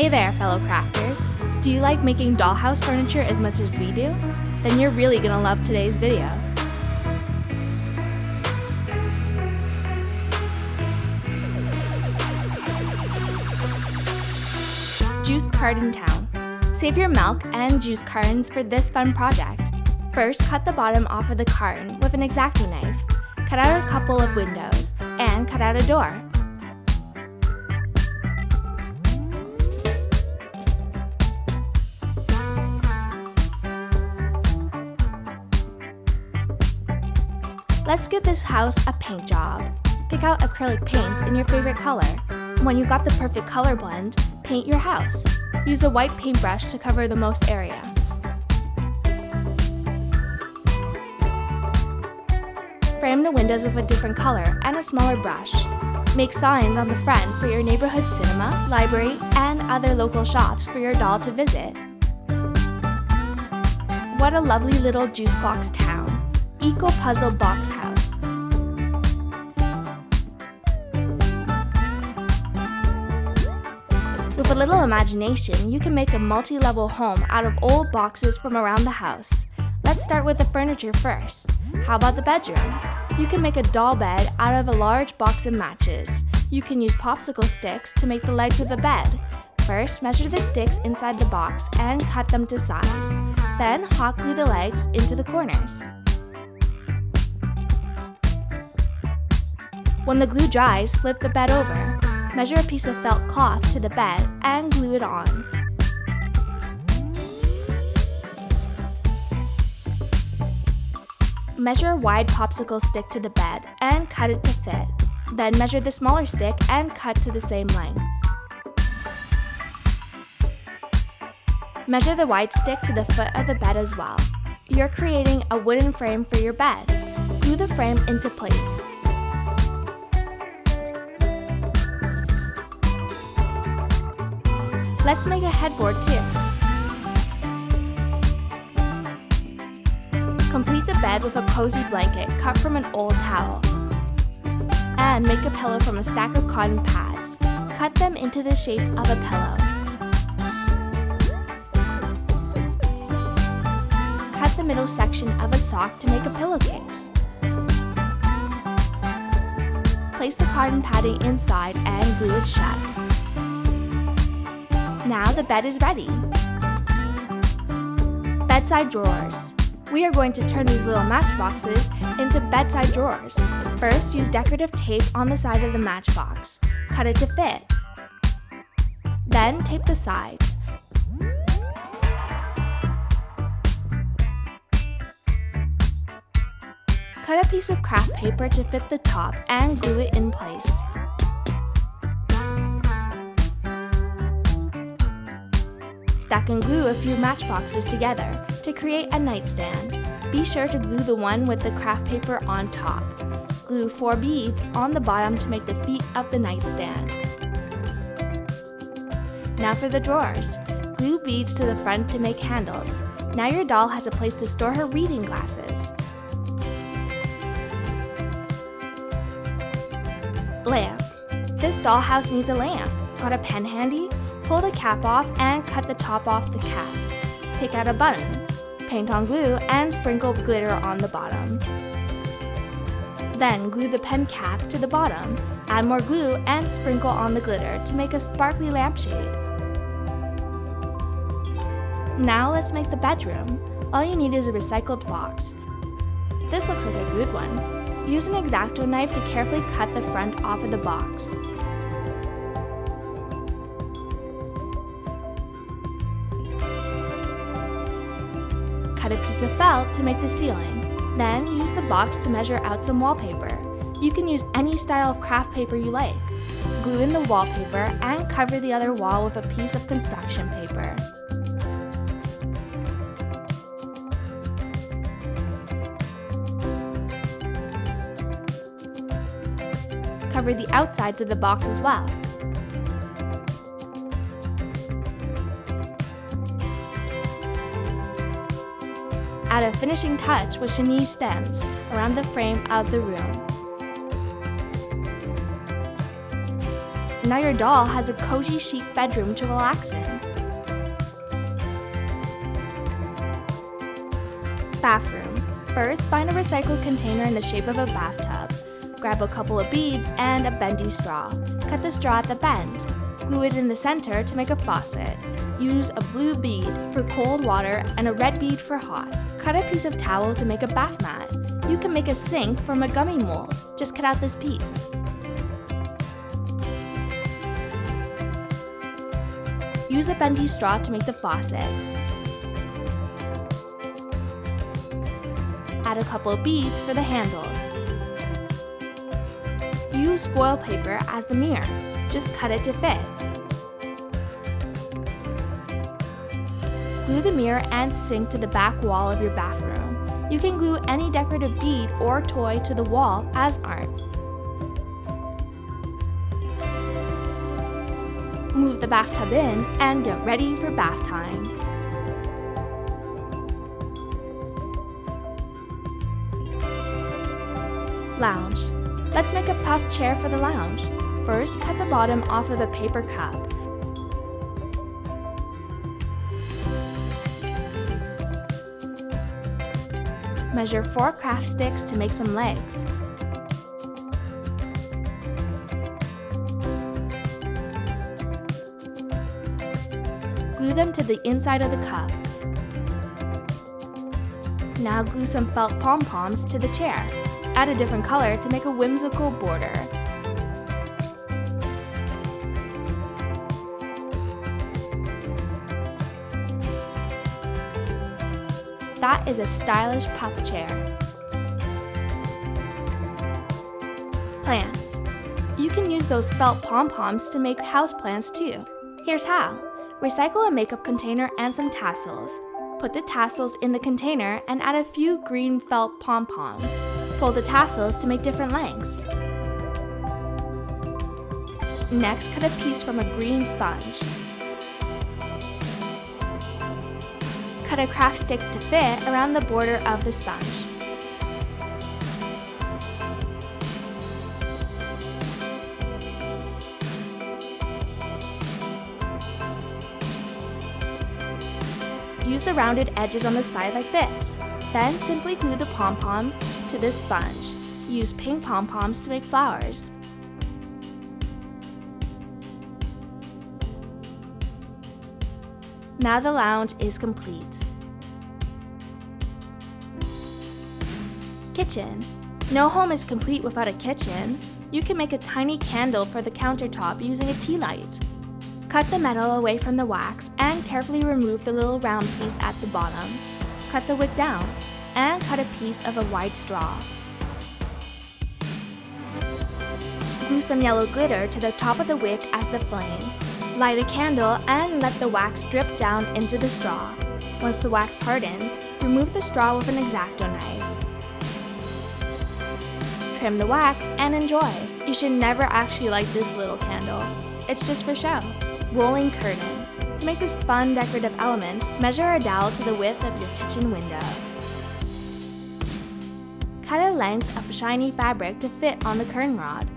Hey there, fellow crafters! Do you like making dollhouse furniture as much as we do? Then you're really gonna love today's video. Juice Carton Town. Save your milk and juice cartons for this fun project. First, cut the bottom off of the carton with an exacto knife. Cut out a couple of windows and cut out a door. Let's give this house a paint job. Pick out acrylic paints in your favorite color. When you've got the perfect color blend, paint your house. Use a white paintbrush to cover the most area. Frame the windows with a different color and a smaller brush. Make signs on the front for your neighborhood cinema, library, and other local shops for your doll to visit. What a lovely little juice box town. Eco Puzzle Box House. With a little imagination, you can make a multi-level home out of old boxes from around the house. Let's start with the furniture first. How about the bedroom? You can make a doll bed out of a large box of matches. You can use popsicle sticks to make the legs of the bed. First, measure the sticks inside the box and cut them to size. Then, hot glue the legs into the corners. When the glue dries, flip the bed over. Measure a piece of felt cloth to the bed and glue it on. Measure a wide popsicle stick to the bed and cut it to fit. Then measure the smaller stick and cut to the same length. Measure the wide stick to the foot of the bed as well. You're creating a wooden frame for your bed. Glue the frame into place. Let's make a headboard too. Complete the bed with a cozy blanket cut from an old towel. And make a pillow from a stack of cotton pads. Cut them into the shape of a pillow. Cut the middle section of a sock to make a pillowcase. Place the cotton padding inside and glue it shut. Now the bed is ready. Bedside drawers. We are going to turn these little matchboxes into bedside drawers. First, use decorative tape on the side of the matchbox. Cut it to fit. Then, tape the sides. Cut a piece of craft paper to fit the top and glue it in place. Stack and glue a few matchboxes together to create a nightstand. Be sure to glue the one with the craft paper on top. Glue 4 beads on the bottom to make the feet of the nightstand. Now for the drawers. Glue beads to the front to make handles. Now your doll has a place to store her reading glasses. Lamp. This dollhouse needs a lamp. Got a pen handy? Pull the cap off and cut the top off the cap. Pick out a button. Paint on glue and sprinkle glitter on the bottom. Then glue the pen cap to the bottom. Add more glue and sprinkle on the glitter to make a sparkly lampshade. Now let's make the bedroom. All you need is a recycled box. This looks like a good one. Use an exacto knife to carefully cut the front off of the box. Cut a piece of felt to make the ceiling. Then use the box to measure out some wallpaper. You can use any style of craft paper you like. Glue in the wallpaper and cover the other wall with a piece of construction paper. Cover the outsides of the box as well. Add a finishing touch with chenille stems around the frame of the room. Now your doll has a cozy chic bedroom to relax in. Bathroom. First, find a recycled container in the shape of a bathtub. Grab a couple of beads and a bendy straw. Cut the straw at the bend. Glue it in the center to make a faucet. Use a blue bead for cold water and a red bead for hot. Cut a piece of towel to make a bath mat. You can make a sink from a gummy mold. Just cut out this piece. Use a bendy straw to make the faucet. Add a couple of beads for the handles. Use foil paper as the mirror. Just cut it to fit. Glue the mirror and sink to the back wall of your bathroom. You can glue any decorative bead or toy to the wall as art. Move the bathtub in and get ready for bath time. Lounge. Let's make a puff chair for the lounge. First, cut the bottom off of a paper cup. Measure 4 craft sticks to make some legs. Glue them to the inside of the cup. Now glue some felt pom-poms to the chair. Add a different color to make a whimsical border. That is a stylish puff chair. Plants. You can use those felt pom-poms to make houseplants too. Here's how. Recycle a makeup container and some tassels. Put the tassels in the container and add a few green felt pom-poms. Pull the tassels to make different lengths. Next, cut a piece from a green sponge. Cut a craft stick to fit around the border of the sponge. Use the rounded edges on the side like this. Then simply glue the pom-poms to this sponge. Use pink pom-poms to make flowers. Now the lounge is complete. Kitchen. No home is complete without a kitchen. You can make a tiny candle for the countertop using a tea light. Cut the metal away from the wax and carefully remove the little round piece at the bottom. Cut the wick down and cut a piece of a white straw. Glue some yellow glitter to the top of the wick as the flame. Light a candle and let the wax drip down into the straw. Once the wax hardens, remove the straw with an exacto knife. Trim the wax and enjoy. You should never actually light this little candle. It's just for show. Rolling curtain. To make this fun decorative element, measure a dowel to the width of your kitchen window. Cut a length of shiny fabric to fit on the curtain rod.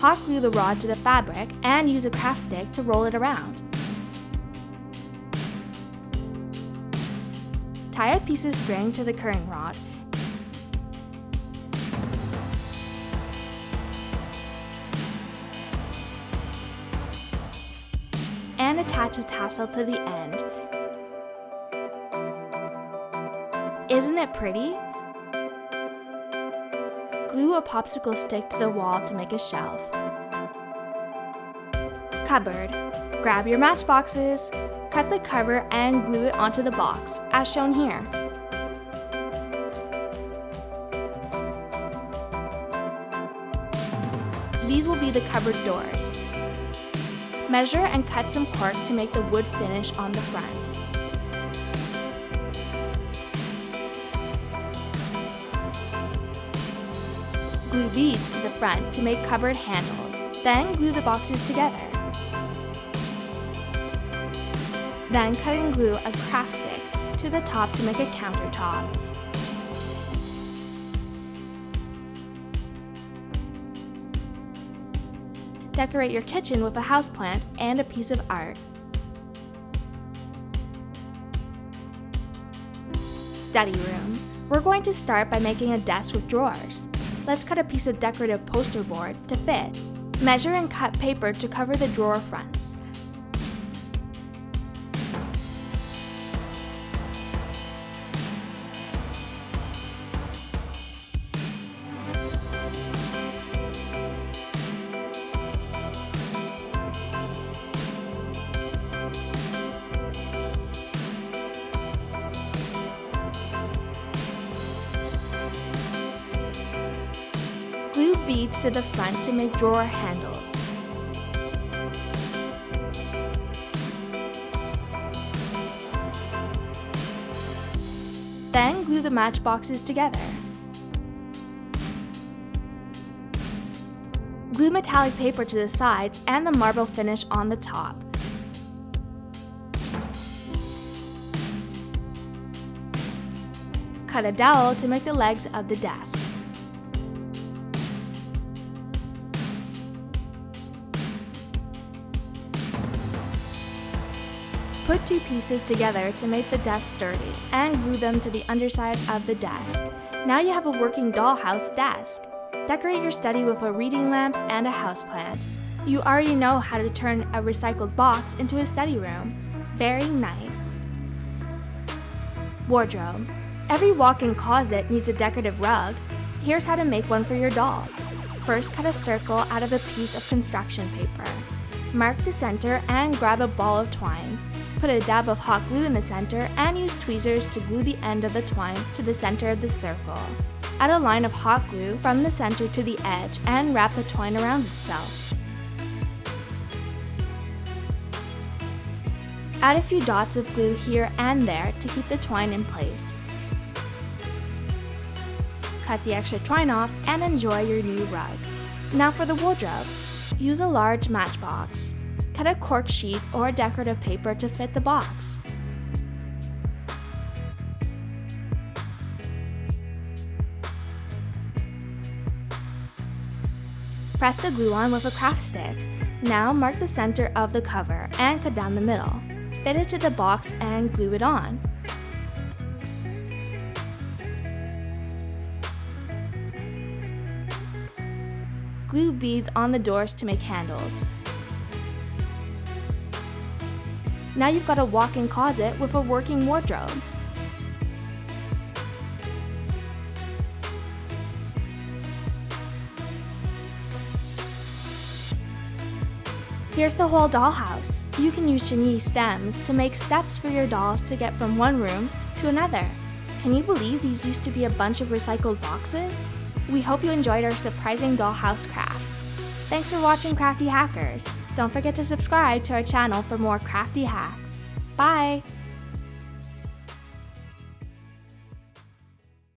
Hot glue the rod to the fabric and use a craft stick to roll it around. Tie a piece of string to the curtain rod and attach a tassel to the end. Isn't it pretty? Glue a popsicle stick to the wall to make a shelf. Cupboard. Grab your matchboxes. Cut the cover and glue it onto the box, as shown here. These will be the cupboard doors. Measure and cut some cork to make the wood finish on the front. Glue beads to the front to make cupboard handles. Then glue the boxes together. Then cut and glue a craft stick to the top to make a countertop. Decorate your kitchen with a houseplant and a piece of art. Study room. We're going to start by making a desk with drawers. Let's cut a piece of decorative poster board to fit. Measure and cut paper to cover the drawer fronts. Glue beads to the front to make drawer handles. Then glue the matchboxes together. Glue metallic paper to the sides and the marble finish on the top. Cut a dowel to make the legs of the desk. Put two pieces together to make the desk sturdy and glue them to the underside of the desk. Now you have a working dollhouse desk. Decorate your study with a reading lamp and a houseplant. You already know how to turn a recycled box into a study room. Very nice. Wardrobe. Every walk-in closet needs a decorative rug. Here's how to make one for your dolls. First, cut a circle out of a piece of construction paper. Mark the center and grab a ball of twine. Put a dab of hot glue in the center and use tweezers to glue the end of the twine to the center of the circle. Add a line of hot glue from the center to the edge and wrap the twine around itself. Add a few dots of glue here and there to keep the twine in place. Cut the extra twine off and enjoy your new rug. Now for the wardrobe. Use a large matchbox. Cut a cork sheet or decorative paper to fit the box. Press the glue on with a craft stick. Now mark the center of the cover and cut down the middle. Fit it to the box and glue it on. Glue beads on the doors to make handles. Now you've got a walk-in closet with a working wardrobe. Here's the whole dollhouse. You can use chenille stems to make steps for your dolls to get from one room to another. Can you believe these used to be a bunch of recycled boxes? We hope you enjoyed our surprising dollhouse crafts. Thanks for watching Crafty Hackers. Don't forget to subscribe to our channel for more crafty hacks. Bye!